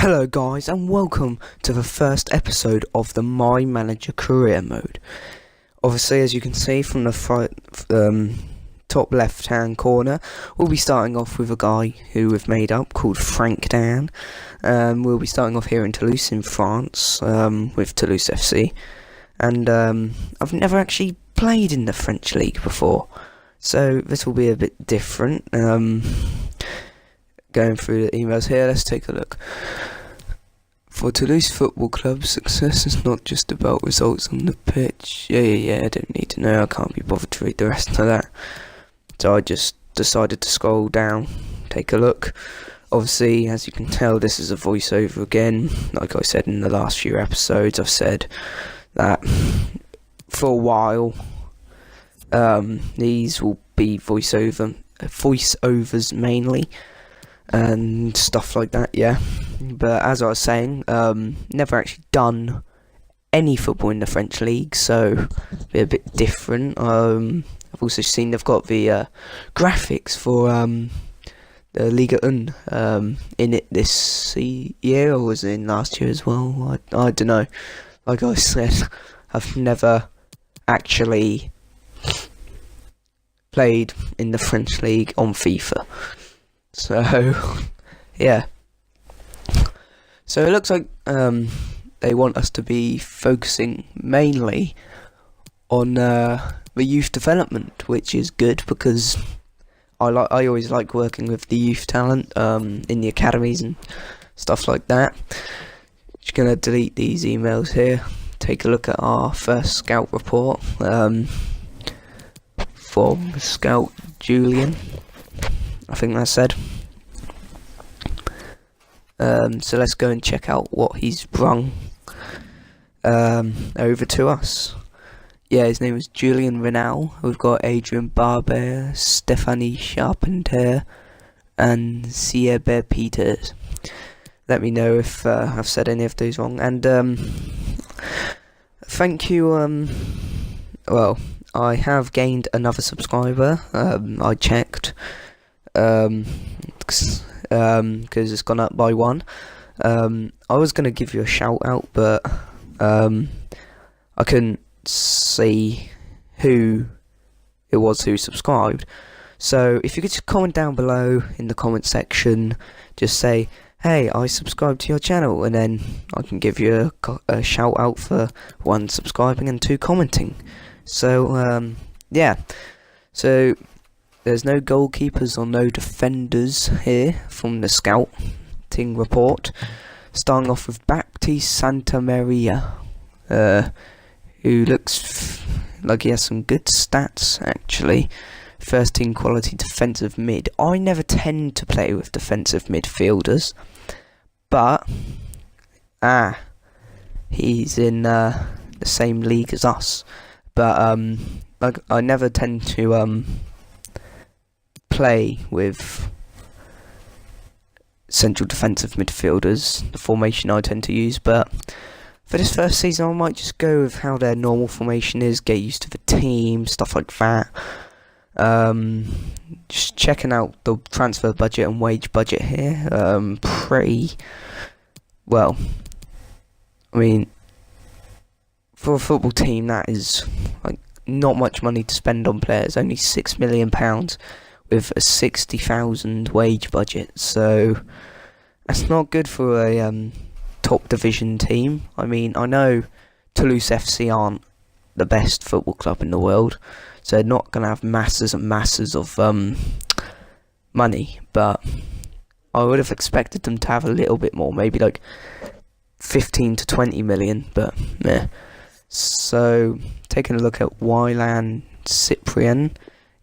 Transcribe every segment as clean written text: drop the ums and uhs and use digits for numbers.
Hello guys, and welcome to the first episode of the My Manager career mode. Obviously, as you can see from the top left hand corner, we'll be starting off with a guy who we've made up called Frank Dan. We'll be starting off here in Toulouse in France with Toulouse FC, and I've never actually played in the French league before, so this will be a bit different. Going through the emails here, let's take a look. For Toulouse Football Club, success is not just about results on the pitch. Yeah, I don't need to know, I can't be bothered to read the rest of that. So I just decided to scroll down, take a look. Obviously, as you can tell, this is a voiceover again. Like I said in the last few episodes, I've said that for a while, these will be voiceovers mainly, and stuff like that, yeah. But as I was saying, never actually done any football in the French league, so be a bit different. I've also seen they've got the graphics for the Ligue 1 in it this year, or was it in last year as well? I don't know. Like I said, I've never actually played in the French league on FIFA. So, yeah. So it looks like they want us to be focusing mainly on the youth development, which is good because I always like working with the youth talent in the academies and stuff like that. Just gonna delete these emails here. Take a look at our first scout report from Scout Julian, I think that said. So let's go and check out what he's brung over to us. Yeah, his name is Julian Renal. We've got Adrian Barber, Stephanie Charpentier, and Siebe Peters. Let me know if I've said any of those wrong. And thank you. Well, I have gained another subscriber. I checked. Because it's gone up by one. I was going to give you a shout out, but I couldn't see who it was who subscribed. So if you could just comment down below in the comment section, just say, hey, I subscribed to your channel, and then I can give you a shout out for 1 subscribing and 2 commenting. So yeah, so there's no goalkeepers or no defenders here from the scouting report. Starting off with Baptiste Santa Maria, who looks like he has some good stats actually. First team quality defensive mid. I never tend to play with defensive midfielders, but he's in the same league as us. But like I never tend to play with central defensive midfielders, the formation I tend to use, but for this first season I might just go with how their normal formation is, get used to the team, stuff like that. Just checking out the transfer budget and wage budget here. Pretty well, I mean, for a football team that is like not much money to spend on players, only £6 million with a 60,000 wage budget, so that's not good for a top division team. I mean, I know Toulouse FC aren't the best football club in the world, so they're not going to have masses and masses of money, but I would have expected them to have a little bit more, maybe like 15 to 20 million, but meh. So, taking a look at Wylan Cyprien.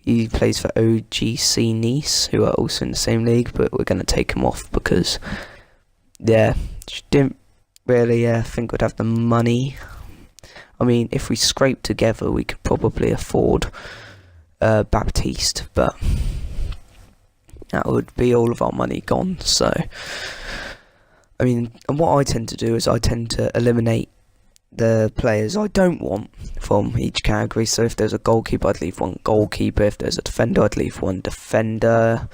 He plays for OGC Nice, who are also in the same league, but we're going to take him off because, yeah, just didn't really think we'd have the money. I mean, if we scrape together, we could probably afford Baptiste, but that would be all of our money gone. So, I mean, and what I tend to do is I tend to eliminate the players I don't want from each category. So if there's a goalkeeper, I'd leave 1 goalkeeper. If there's a defender, I'd leave 1 defender.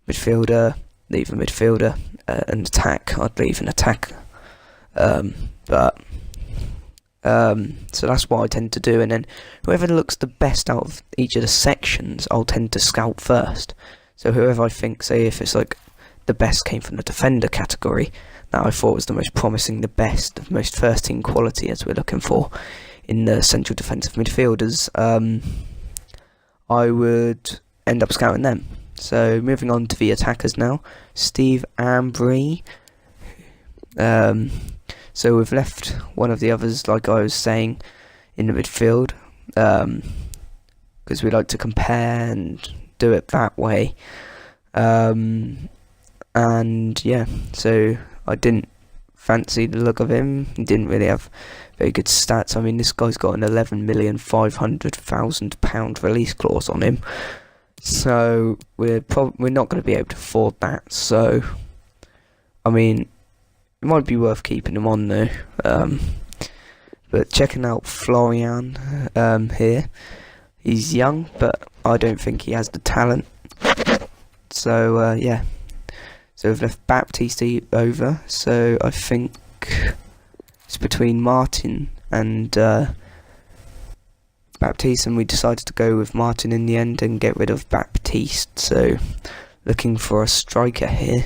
Midfielder, leave a midfielder, an attack. I'd leave an attack. So that's what I tend to do, and then whoever looks the best out of each of the sections, I'll tend to scout first. So whoever I think, say if it's like the best came from the defender category, that I thought was the most promising, the best, the most first team quality as we're looking for in the central defensive midfielders, I would end up scouting them. So moving on to the attackers now, Steve Ambry. So we've left one of the others, like I was saying, in the midfield, because we like to compare and do it that way. And yeah, so I didn't fancy the look of him. He didn't really have very good stats. I mean, this guy's got an £11,500,000 release clause on him, so we're not going to be able to afford that. So, I mean, it might be worth keeping him on though. But checking out Florian here, he's young, but I don't think he has the talent. So yeah. So we've left Baptiste over, so I think it's between Martin and Baptiste, and we decided to go with Martin in the end and get rid of Baptiste. So looking for a striker here.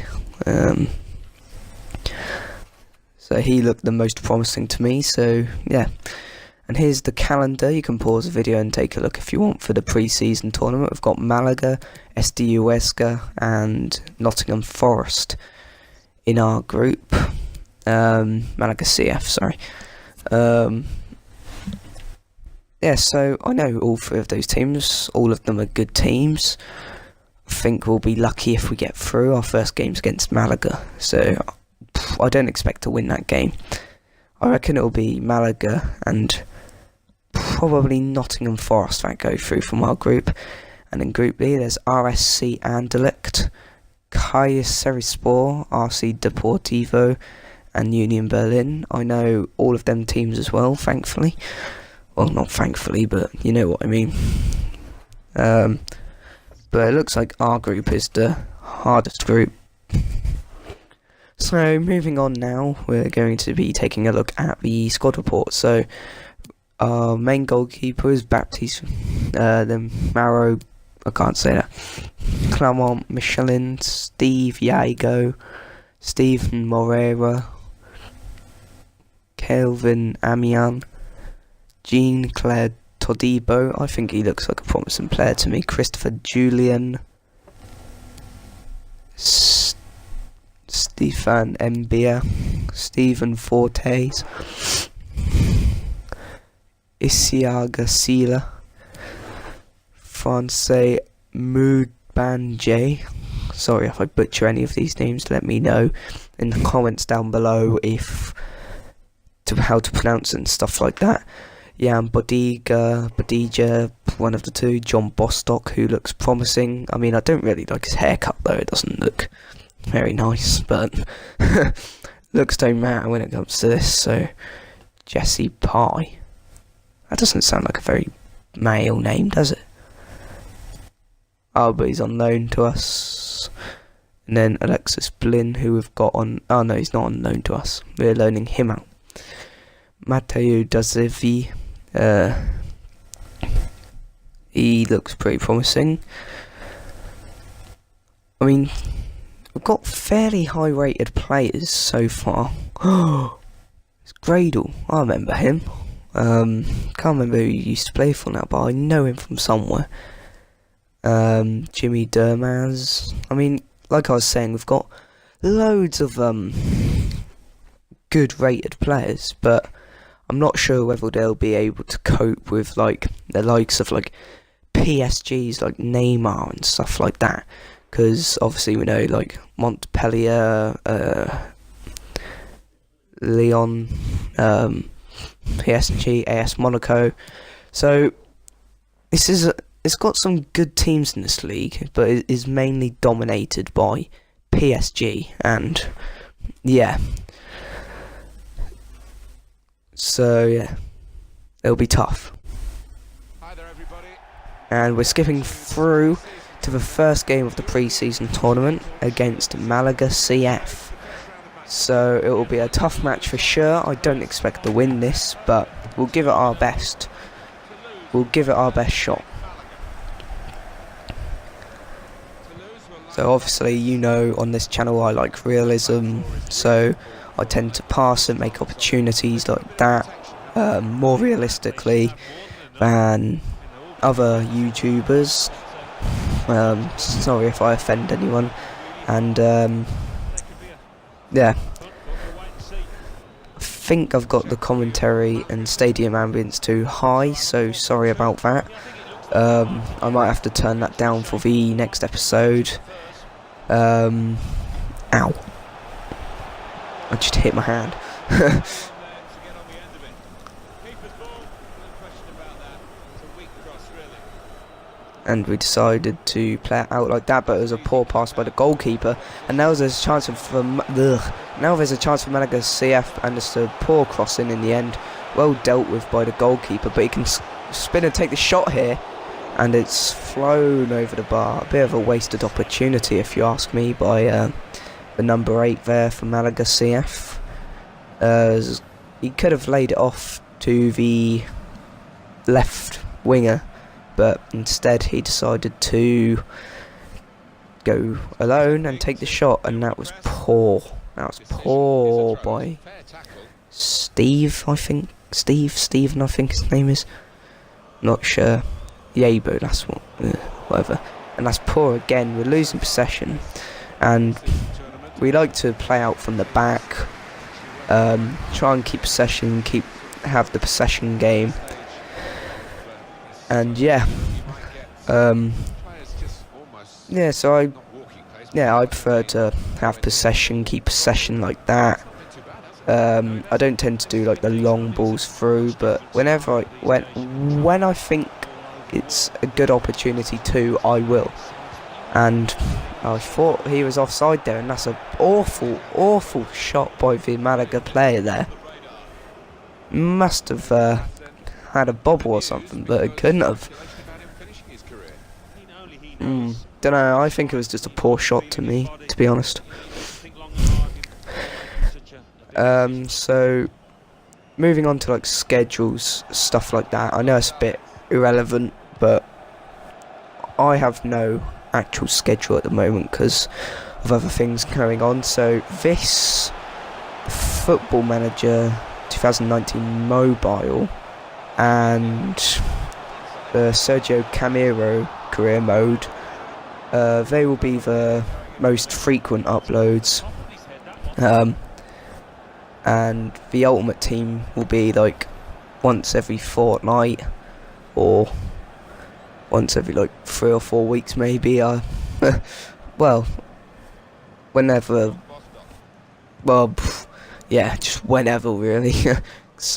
So he looked the most promising to me, so yeah. And here's the calendar. You can pause the video and take a look if you want for the pre-season tournament. We've got Malaga, SD Huesca and Nottingham Forest in our group. Malaga CF, sorry. Yeah, so I know all three of those teams. All of them are good teams. I think we'll be lucky if we get through. Our first game's against Malaga, so I don't expect to win that game. I reckon it'll be Malaga and probably Nottingham Forest that go through from our group. And in Group B, there's RSC Anderlecht, Kayserispor, RC Deportivo, and Union Berlin. I know all of them teams as well, thankfully. Well, not thankfully, but you know what I mean. But it looks like our group is the hardest group. So moving on now, we're going to be taking a look at the squad report. So our main goalkeeper is Baptiste, then Maro, I can't say that, Clement Michelin, Steve Yago, Stephen Moreira, Kelvin Amian, Jean-Claire Todibo, I think he looks like a promising player to me, Christopher Julian, Stefan Mbia, Stephen Fortes, Isiaga Sila, Francais Mudbanje. Sorry if I butcher any of these names, let me know in the comments down below how to pronounce it and stuff like that. Jan Bodija, one of the two, John Bostock, who looks promising. I mean, I don't really like his haircut though, it doesn't look very nice, but looks don't matter when it comes to this. So Jesse Pye, that doesn't sound like a very male name, does it? Oh, but he's on loan to us. And then Alexis Blin, who we've got on, oh no, he's not on loan to us, we're loaning him out. Matteo Dazevi, he looks pretty promising. I mean, we've got fairly high rated players so far. It's Gradle, I remember him. Can't remember who he used to play for now, but I know him from somewhere. Jimmy Dermaz. I mean, like I was saying, we've got loads of good rated players, but I'm not sure whether they'll be able to cope with like the likes of like PSG's like Neymar and stuff like that, because obviously we know like Montpellier, Lyon, PSG, AS Monaco. So it's got some good teams in this league, but it is mainly dominated by PSG, and yeah. So yeah, it'll be tough. Hi there, everybody. And we're skipping through to the first game of the pre-season tournament against Malaga CF. So it will be a tough match for sure. I don't expect to win this, but we'll give it our best. We'll give it our best shot. So obviously, you know, on this channel I like realism, so I tend to pass and make opportunities like that more realistically than other YouTubers. Sorry if I offend anyone. And yeah, I think I've got the commentary and stadium ambience too high, so sorry about that. I might have to turn that down for the next episode. Ow. I just hit my hand. And we decided to play it out like that, but it was a poor pass by the goalkeeper. And now there's a chance for Malaga CF, and it's a poor crossing in the end. Well dealt with by the goalkeeper, but he can spin and take the shot here. And it's flown over the bar. A bit of a wasted opportunity, if you ask me, by the number 8 there for Malaga CF. He could have laid it off to the left winger, but instead he decided to go alone and take the shot, and that was poor. That was poor by Steve, I think. Steven, I think his name is. Not sure. Yabo, that's what, whatever. And that's poor again. We're losing possession, and we like to play out from the back, try and keep possession, have the possession game. And yeah, yeah. So I prefer to have possession, keep possession like that. I don't tend to do like the long balls through, but when I think it's a good opportunity to, I will. And I thought he was offside there, and that's an awful shot by the Malaga player there. Must have had a bobble or something, but it couldn't have. Don't know, I think it was just a poor shot to me, to be honest. So moving on to like schedules, stuff like that. I know it's a bit irrelevant, but I have no actual schedule at the moment because of other things going on. So this Football Manager 2019 mobile and the Sergio Camero career mode, they will be the most frequent uploads, and the Ultimate Team will be like once every fortnight or once every like 3 or 4 weeks maybe. Well, whenever, well, yeah, just whenever really.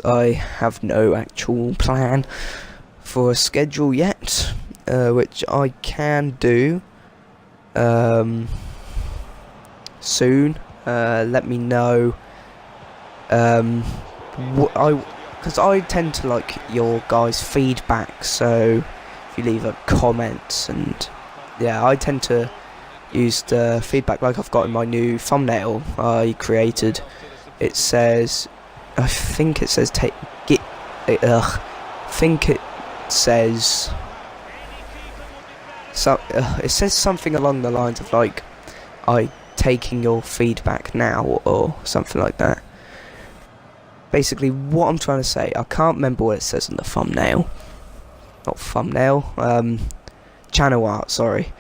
I have no actual plan for a schedule yet, which I can do soon. Let me know. Because I tend to like your guys' feedback, so if you leave comments, and yeah, I tend to use the feedback like I've got in my new thumbnail I created. It says, I think it says it says something along the lines of like, I taking your feedback now, or something like that. Basically, what I'm trying to say, I can't remember what it says on the thumbnail. Not thumbnail, channel art, sorry.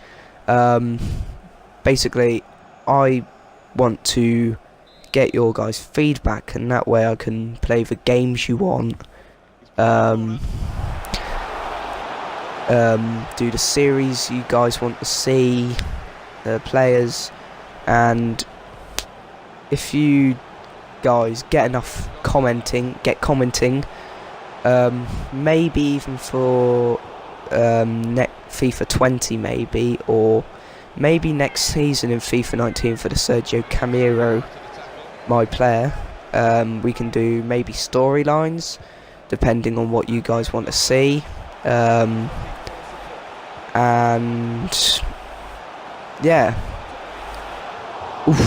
Basically, I want to get your guys' feedback, and that way I can play the games you want. Do the series you guys want to see, the players, and if you guys get enough commenting, maybe even for FIFA 20 maybe, or maybe next season in FIFA 19 for the Sergio Camero, my player. We can do maybe storylines depending on what you guys want to see, and yeah. Oof,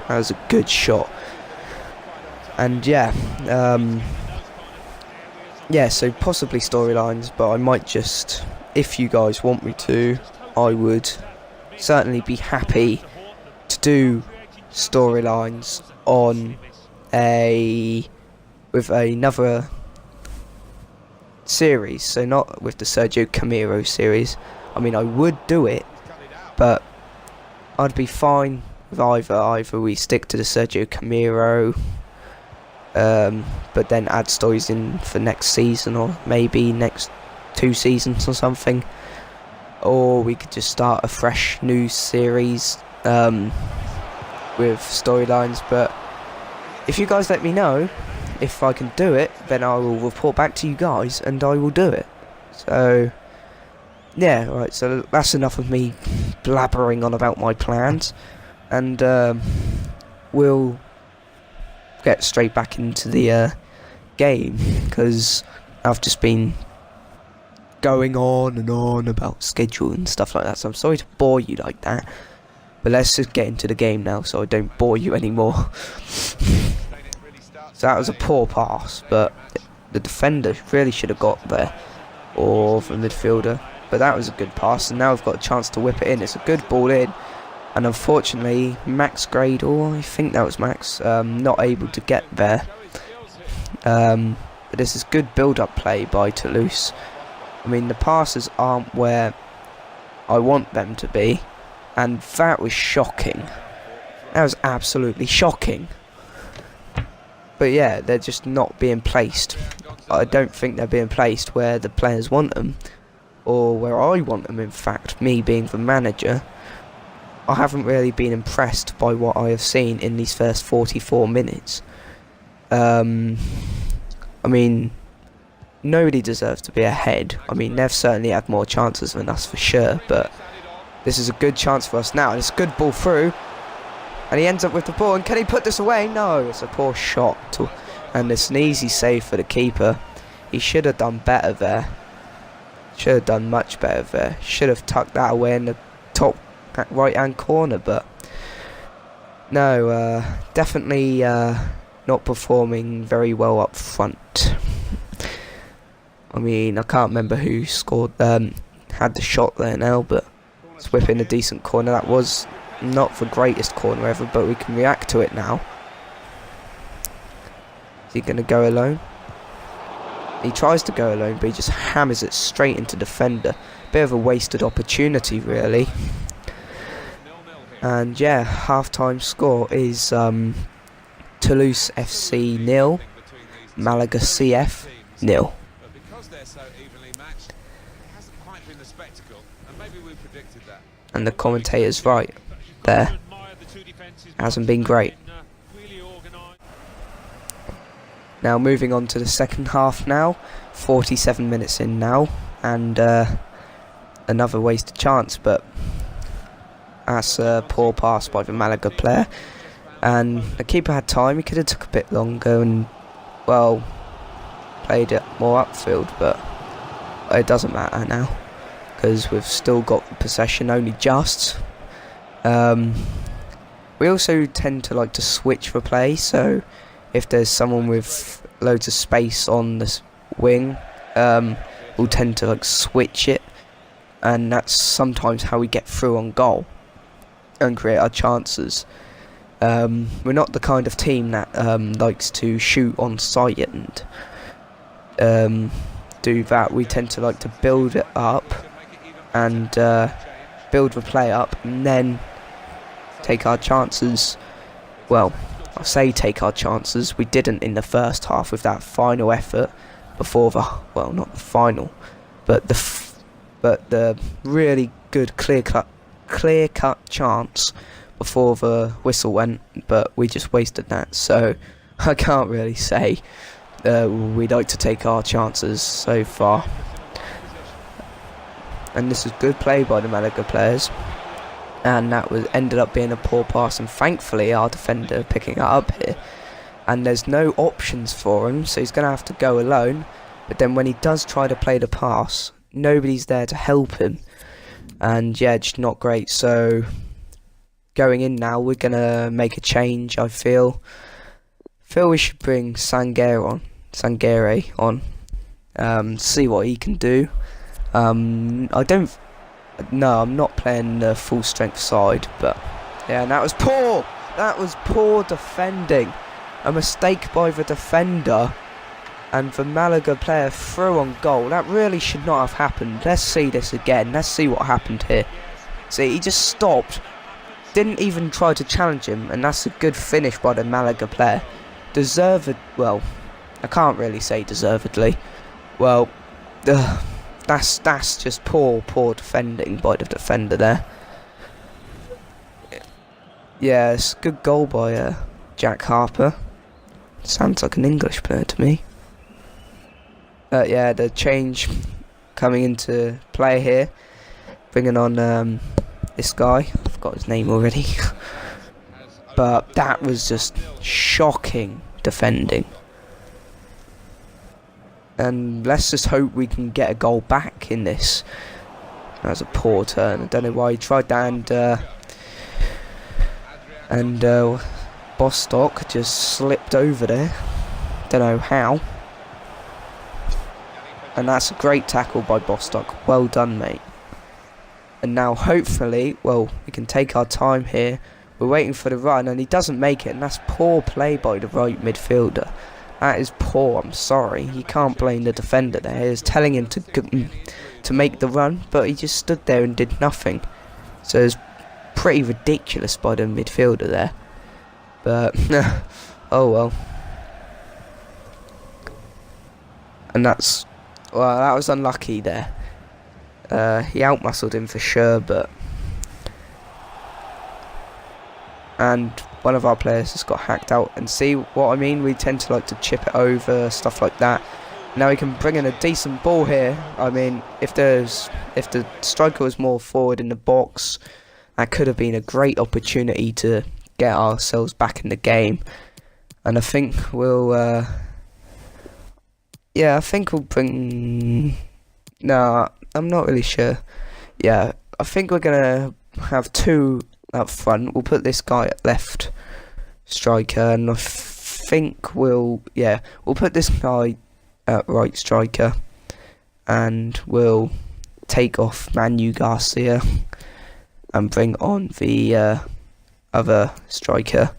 that was a good shot. And yeah, yeah, so possibly storylines, but I might just, if you guys want me to, I would certainly be happy to do storylines on with another series, so not with the Sergio Camiro series. I mean, I would do it, but I'd be fine with either we stick to the Sergio Camiro, but then add stories in for next season, or maybe next 2 seasons or something, or we could just start a fresh new series with storylines. But if you guys let me know if I can do it, then I will report back to you guys and I will do it. So yeah, right, so that's enough of me blabbering on about my plans, and we'll get straight back into the game, because I've just been going on and on about schedule and stuff like that, so I'm sorry to bore you like that, but let's just get into the game now so I don't bore you anymore. So that was a poor pass, but the defender really should have got there, or the midfielder, but that was a good pass, and now we've got a chance to whip it in. It's a good ball in, and unfortunately Max Gradle, I think that was Max, not able to get there. But this is good build-up play by Toulouse. I mean, the passes aren't where I want them to be, and that was shocking. That was absolutely shocking. But yeah, they're just not being placed. I don't think they're being placed where the players want them, or where I want them, in fact, me being the manager. I haven't really been impressed by what I have seen in these first 44 minutes. I mean, nobody deserves to be ahead. I mean, they've certainly had more chances than us for sure, but this is a good chance for us now. And it's a good ball through, and he ends up with the ball, and can he put this away? No, it's a poor shot, and it's an easy save for the keeper. He should have done better there. Should have done much better there. Should have tucked that away in the top right hand corner, but no, definitely not performing very well up front. I mean, I can't remember who scored, had the shot there now, but it's whipping a decent corner. That was not the greatest corner ever, but we can react to it now. Is he going to go alone? He tries to go alone, but he just hammers it straight into defender. Bit of a wasted opportunity, really. And yeah, half-time score is Toulouse FC 0, Malaga CF 0. And the commentator's right there. Hasn't been great. Now moving on to the second half now. 47 minutes in now, and another wasted chance, but that's a poor pass by the Malaga player. And the keeper had time. He could have took a bit longer and, well, played it more upfield, but it doesn't matter now, because we've still got the possession, only just. We also tend to like to switch the play, so if there's someone with loads of space on this wing, we'll tend to like switch it, and that's sometimes how we get through on goal and create our chances. We're not the kind of team that likes to shoot on sight and do that. We tend to like to build it up and build the play up, and then take our chances. Well, I'll say take our chances. We didn't in the first half with that final effort before the, well, not the final, but the really good clear-cut chance before the whistle went, but we just wasted that. So I can't really say we'd like to take our chances so far. And this is good play by the Malaga players, and that ended up being a poor pass, and thankfully our defender picking it up here. And there's no options for him, so he's going to have to go alone. But then when he does try to play the pass, nobody's there to help him, and yeah, just not great. So going in now, we're gonna make a change. I feel we should bring Sangare on. See what he can do. I don't. No, I'm not playing the full strength side, but yeah, and that was poor. That was poor defending. A mistake by the defender, and the Malaga player threw on goal. That really should not have happened. Let's see this again. Let's see what happened here. See, he just stopped. Didn't even try to challenge him, and that's a good finish by the Malaga player. Deserved, well, I can't really say deservedly. Well, that's just poor defending by the defender there. Yeah, it's a good goal by Jack Harper. Sounds like an English player to me. Yeah, the change coming into play here, bringing on this guy. I forgot his name already. But that was just shocking defending. And let's just hope we can get a goal back in this. That was a poor turn. I don't know why he tried that, and Bostock just slipped over there. Don't know how. And that's a great tackle by Bostock. Well done, mate. And now hopefully, well, we can take our time here. We're waiting for the run, and he doesn't make it, and that's poor play by the right midfielder. That is poor. I'm sorry. You can't blame the defender there. He was telling him to make the run, but he just stood there and did nothing. So it's pretty ridiculous by the midfielder there. But oh well. And that's, well, that was unlucky there. He outmuscled him for sure, but and one of our players just got hacked out. And see what I mean? We tend to like to chip it over, stuff like that. Now we can bring in a decent ball here. I mean, if the striker was more forward in the box, that could have been a great opportunity to get ourselves back in the game. And I think we'll yeah, I think we'll bring, no, I'm not really sure. Yeah, I think we're gonna have two up front. We'll put this guy at left striker, and I think we'll put this guy at right striker, and we'll take off Manu Garcia and bring on the other striker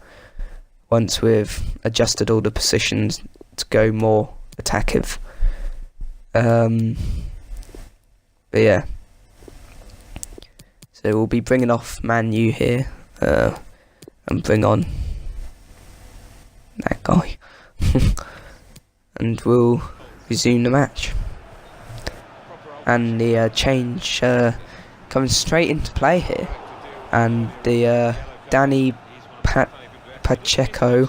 once we've adjusted all the positions to go more attackive. But yeah, so we'll be bringing off Manu here and bring on that guy and we'll resume the match. And the change comes straight into play here, and the Danny Pacheco,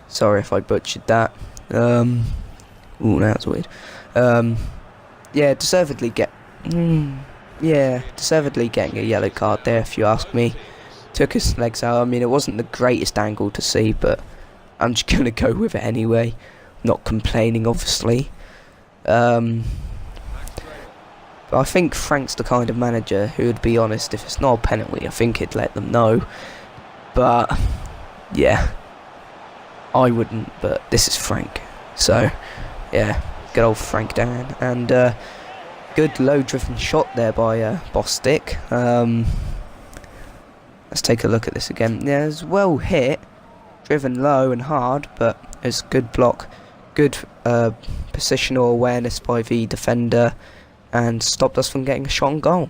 sorry if I butchered that, ooh, that's weird, yeah, deservedly getting a yellow card there, if you ask me. Took his legs out. I mean, it wasn't the greatest angle to see, but I'm just gonna go with it anyway. Not complaining, obviously. But I think Frank's the kind of manager who would be honest. If it's not a penalty, I think he'd let them know. But yeah, I wouldn't. But this is Frank, so yeah, good old Frank Dan. And good low-driven shot there by Bostic. Let's take a look at this again. Yeah, it's well hit, driven low and hard, but it's a good block, good positional awareness by the defender, and stopped us from getting a shot on goal.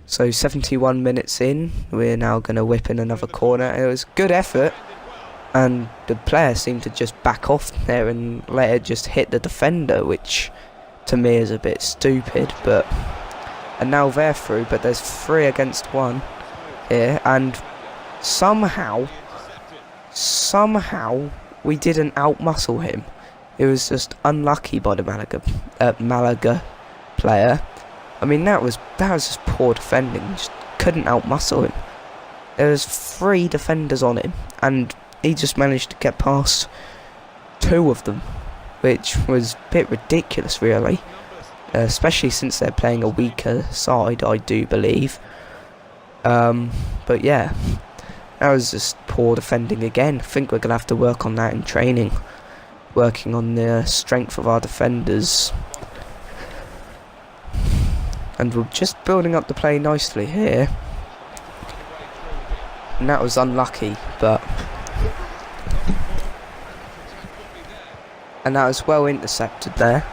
So 71 minutes in, we're now going to whip in another corner. It was good effort, and the player seemed to just back off there and let it just hit the defender, which to me is a bit stupid. But and now they're through, but there's 3 against 1 here, and somehow we didn't outmuscle him. It was just unlucky by the Malaga player. I mean, that was just poor defending. Just couldn't outmuscle him. There was 3 defenders on him, and he just managed to get past 2 of them, which was a bit ridiculous, really. Especially since they're playing a weaker side, I do believe. But yeah, that was just poor defending again. I think we're going to have to work on that in training. Working on the strength of our defenders. And we're just building up the play nicely here. And that was unlucky, but... And that was well intercepted there.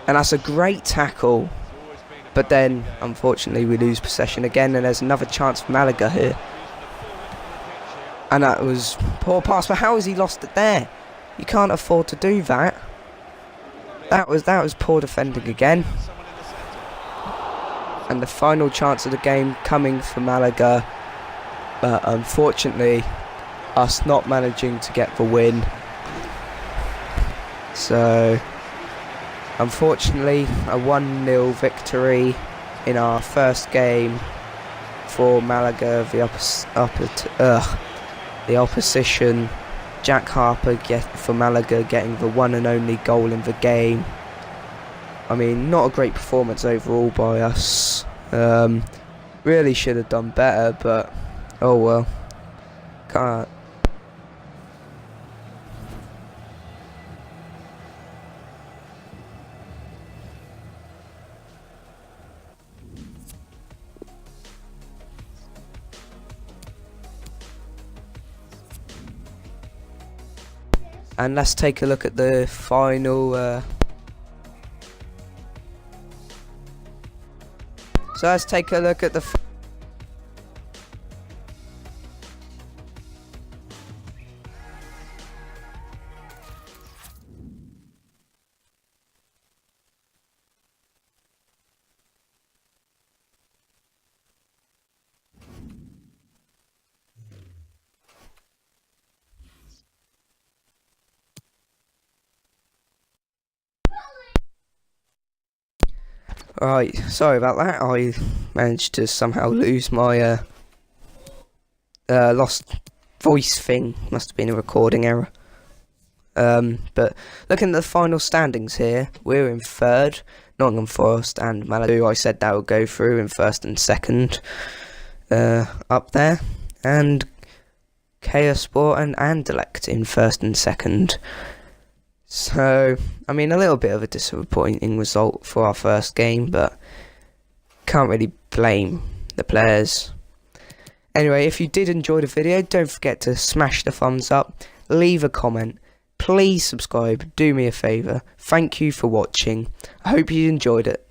And that's a great tackle. But then, unfortunately, we lose possession again, and there's another chance for Malaga here. And that was poor pass, but how has he lost it there? You can't afford to do that. That was poor defending again. And the final chance of the game coming for Malaga. But unfortunately, us not managing to get the win. So... unfortunately, a 1-0 victory in our first game for Malaga, the opposition. Jack Harper for Malaga getting the one and only goal in the game. I mean, not a great performance overall by us. Really should have done better, but oh well. Can't. And let's take a look at the final. So let's take a look at the. Right, sorry about that. I managed to somehow lose my lost voice thing. Must have been a recording error. But looking at the final standings here, we're in third. Nottingham Forest and Malaga, I said that would go through in first and second. Up there. And Chaos Sport and Anderlecht in first and second. So, I mean, a little bit of a disappointing result for our first game, but can't really blame the players. Anyway, if you did enjoy the video, don't forget to smash the thumbs up, leave a comment, please subscribe, do me a favour. Thank you for watching. I hope you enjoyed it.